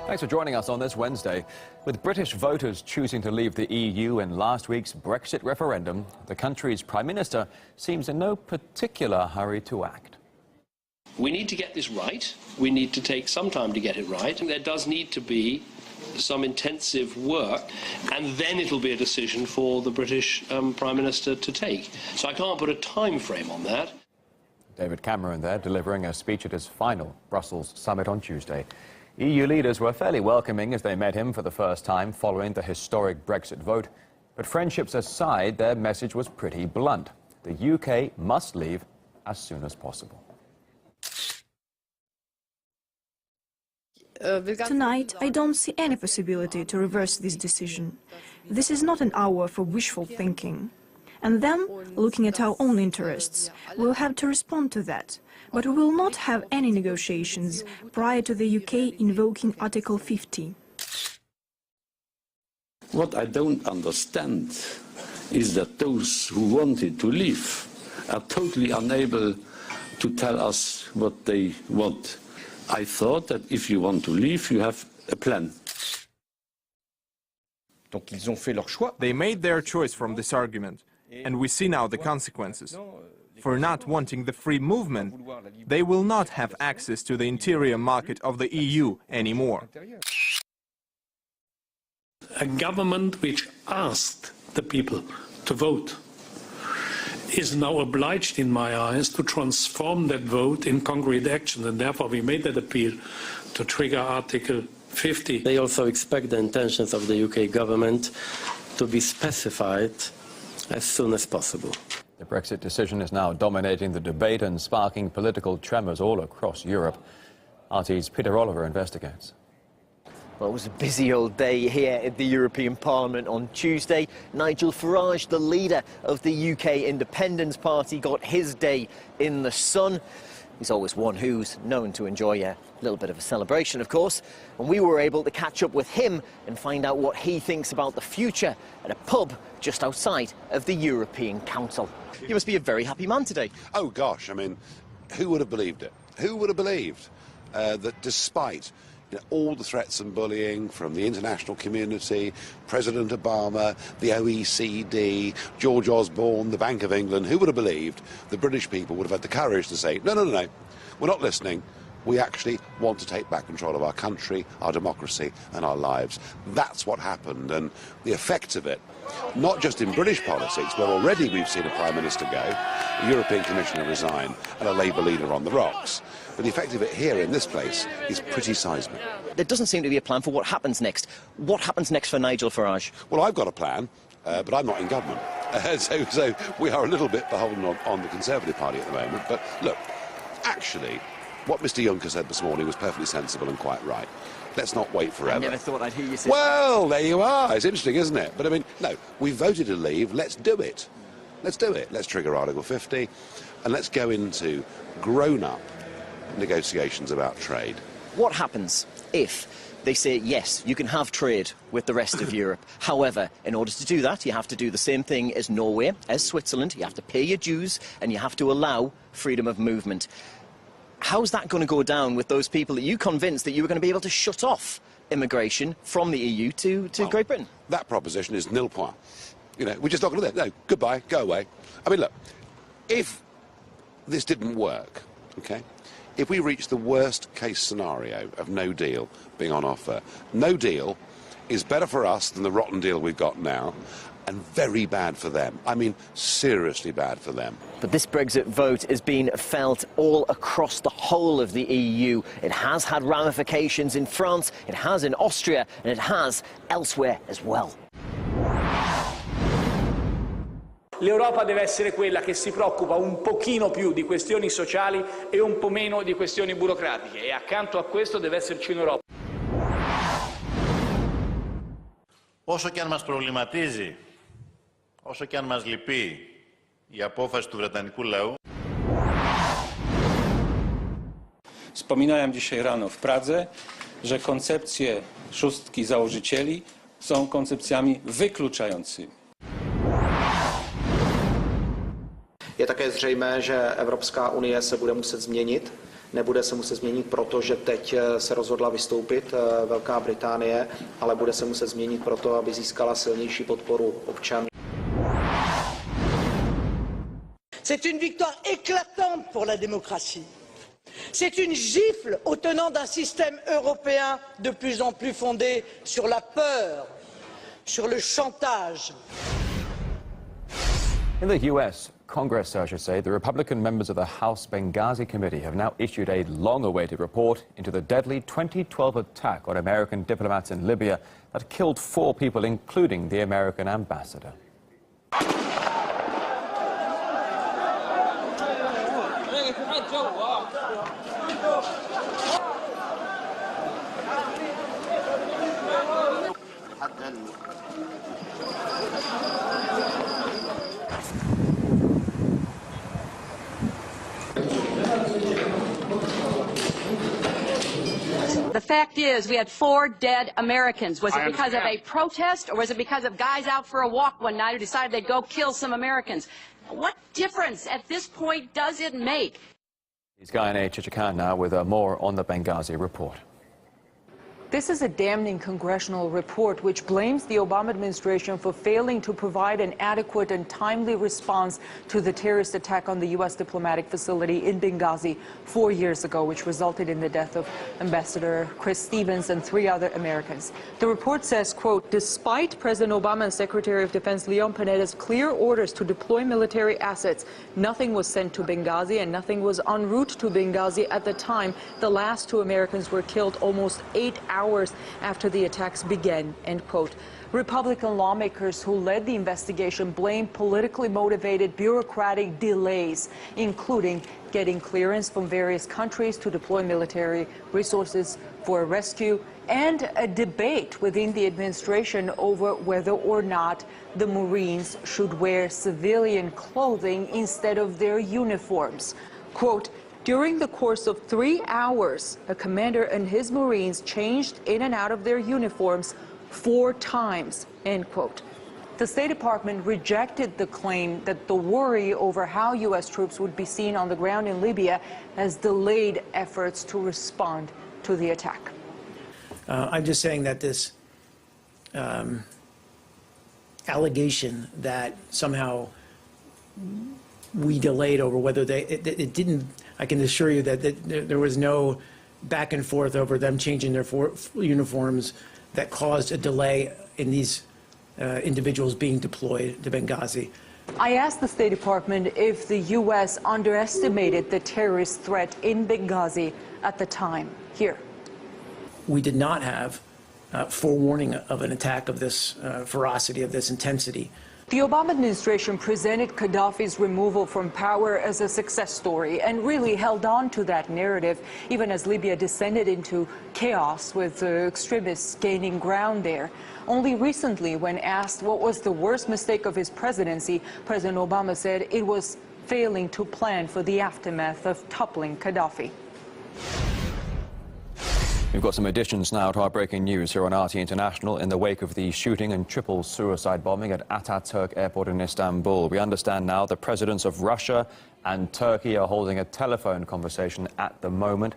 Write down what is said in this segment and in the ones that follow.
Thanks for joining us on this Wednesday. With British voters choosing to leave the EU in last week's Brexit referendum, the country's Prime Minister seems in no particular hurry to act. We need to get this right. We need to take some time to get it right. And there does need to be some intensive work, and then it'll be a decision for the British Prime Minister to take. So I can't put a time frame on that. David Cameron there, delivering a speech at his final Brussels summit on Tuesday. EU leaders were fairly welcoming as they met him for the first time following the historic Brexit vote. But friendships aside, their message was pretty blunt. The UK must leave as soon as possible. Tonight, I don't see any possibility to reverse this decision. This is not an hour for wishful thinking. And then, looking at our own interests, we'll have to respond to that. But we will not have any negotiations prior to the UK invoking Article 50. What I don't understand is that those who wanted to leave are totally unable to tell us what they want. I thought that if you want to leave, you have a plan. They made their choice from this argument, and we see now the consequences. For not wanting the free movement, they will not have access to the interior market of the EU anymore. A government which asked the people to vote is now obliged, in my eyes, to transform that vote in concrete action, and therefore we made that appeal to trigger Article 50. They also expect the intentions of the UK government to be specified as soon as possible. The Brexit decision is now dominating the debate and sparking political tremors all across Europe. RT's Peter Oliver investigates. Well, it was a busy old day here at the European Parliament on Tuesday. Nigel Farage, the leader of the UK Independence Party, got his day in the sun. He's always one who's known to enjoy a little bit of a celebration, of course. And we were able to catch up with him and find out what he thinks about the future at a pub just outside of the European Council. You must be a very happy man today. Oh, gosh, I mean, who would have believed it? Who would have believed that despite all the threats and bullying from the international community, President Obama, the OECD, George Osborne, the Bank of England, who would have believed the British people would have had the courage to say, no, no, no, no, we're not listening. We actually want to take back control of our country, our democracy and our lives. That's what happened, and the effect of it, not just in British politics, where already we've seen a Prime Minister go, a European Commissioner resign and a Labour leader on the rocks, but the effect of it here in this place is pretty seismic. There doesn't seem to be a plan for what happens next. What happens next for Nigel Farage? Well, I've got a plan, but I'm not in government. So we are a little bit beholden on the Conservative Party at the moment. But look, actually, what Mr Juncker said this morning was perfectly sensible and quite right. Let's not wait forever. I never thought I'd hear you say well, there you are. It's interesting, isn't it? But I mean, no, we voted to leave. Let's do it. Let's do it. Let's trigger Article 50 and let's go into grown-up negotiations about trade. What happens if they say, yes, you can have trade with the rest of Europe? However, in order to do that, you have to do the same thing as Norway, as Switzerland. You have to pay your dues and you have to allow freedom of movement. How's that going to go down with those people that you convinced that you were going to be able to shut off immigration from the EU to Great Britain? That proposition is nil point. You know, we're just not going to do that. No, goodbye, go away. I mean, look, if this didn't work, okay, if we reach the worst case scenario of no deal being on offer, no deal is better for us than the rotten deal we've got now, and very bad for them. I mean, seriously bad for them. But this Brexit vote has been felt all across the whole of the EU. It has had ramifications in France, it has in Austria, and it has elsewhere as well. L'Europa deve essere quella che si preoccupa un pochino più di questioni sociali e un po' meno di questioni burocratiche, e accanto a questo deve esserci un'Europa. Όσο και αν μας προβληματίζει, όσο και αν μας λυπεί η απόφαση του βρετανικού λαού. Wspominałem dzisiaj rano w Pradze, że koncepcje szóstki założycieli są koncepcjami wykluczającymi. Je také zřejmé, že Evropská unie se bude muset změnit. Nebude se muset změnit proto, že teď se rozhodla vystoupit Velká Británie, ale bude se muset změnit proto, aby získala silnější podporu občanů. C'est une victoire éclatante pour la démocratie. C'est une gifle aux tenants d'un système européen de plus en plus fondé sur la peur, sur le chantage. In the U.S., Congress, I should say, the Republican members of the House Benghazi Committee have now issued a long-awaited report into the deadly 2012 attack on American diplomats in Libya that killed 4 people, including the American ambassador. The fact is, we had 4 dead Americans. Was it because of a protest, or was it because of guys out for a walk one night who decided they'd go kill some Americans? What difference at this point does it make? He's Guyane Chichikan now with more on the Benghazi report. This is a damning congressional report which blames the Obama administration for failing to provide an adequate and timely response to the terrorist attack on the U.S. diplomatic facility in Benghazi 4 years ago, which resulted in the death of Ambassador Chris Stevens and 3 other Americans. The report says, quote, despite President Obama and Secretary of Defense Leon Panetta's clear orders to deploy military assets, nothing was sent to Benghazi and nothing was en route to Benghazi at the time the last 2 Americans were killed almost 8 hours after the attacks began, end quote. Republican lawmakers who led the investigation blamed politically motivated bureaucratic delays, including getting clearance from various countries to deploy military resources for a rescue, and a debate within the administration over whether or not the Marines should wear civilian clothing instead of their uniforms. Quote, during the course of 3 hours, a commander and his Marines changed in and out of their uniforms 4 times, end quote. The State Department rejected the claim that the worry over how U.S. troops would be seen on the ground in Libya has delayed efforts to respond to the attack. I'm just saying that this allegation that somehow we delayed over whether it didn't, I can assure you that there was no back and forth over them changing their uniforms that caused a delay in these individuals being deployed to Benghazi. I asked the State Department if the U.S. underestimated the terrorist threat in Benghazi at the time. Here. We did not have forewarning of an attack of this ferocity, of this intensity. The Obama administration presented Gaddafi's removal from power as a success story and really held on to that narrative, even as Libya descended into chaos with extremists gaining ground there. Only recently, when asked what was the worst mistake of his presidency, President Obama said it was failing to plan for the aftermath of toppling Gaddafi. We've got some additions now to our breaking news here on RT International. In the wake of the shooting and triple suicide bombing at Ataturk Airport in Istanbul, we understand now the presidents of Russia and Turkey are holding a telephone conversation at the moment.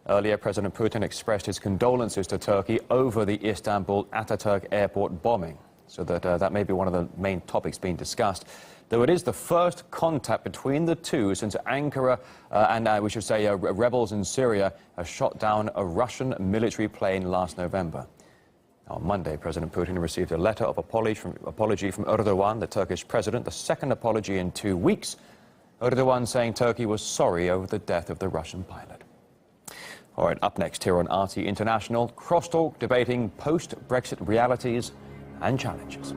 Earlier, President Putin expressed his condolences to Turkey over the Istanbul Ataturk Airport bombing, so that may be one of the main topics being discussed. Though it is the first contact between the two since Ankara and, we should say, rebels in Syria shot down a Russian military plane last November. On Monday, President Putin received a letter of apology from Erdogan, the Turkish president, the second apology in 2 weeks. Erdogan saying Turkey was sorry over the death of the Russian pilot. All right, up next here on RT International, Crosstalk debating post-Brexit realities and challenges.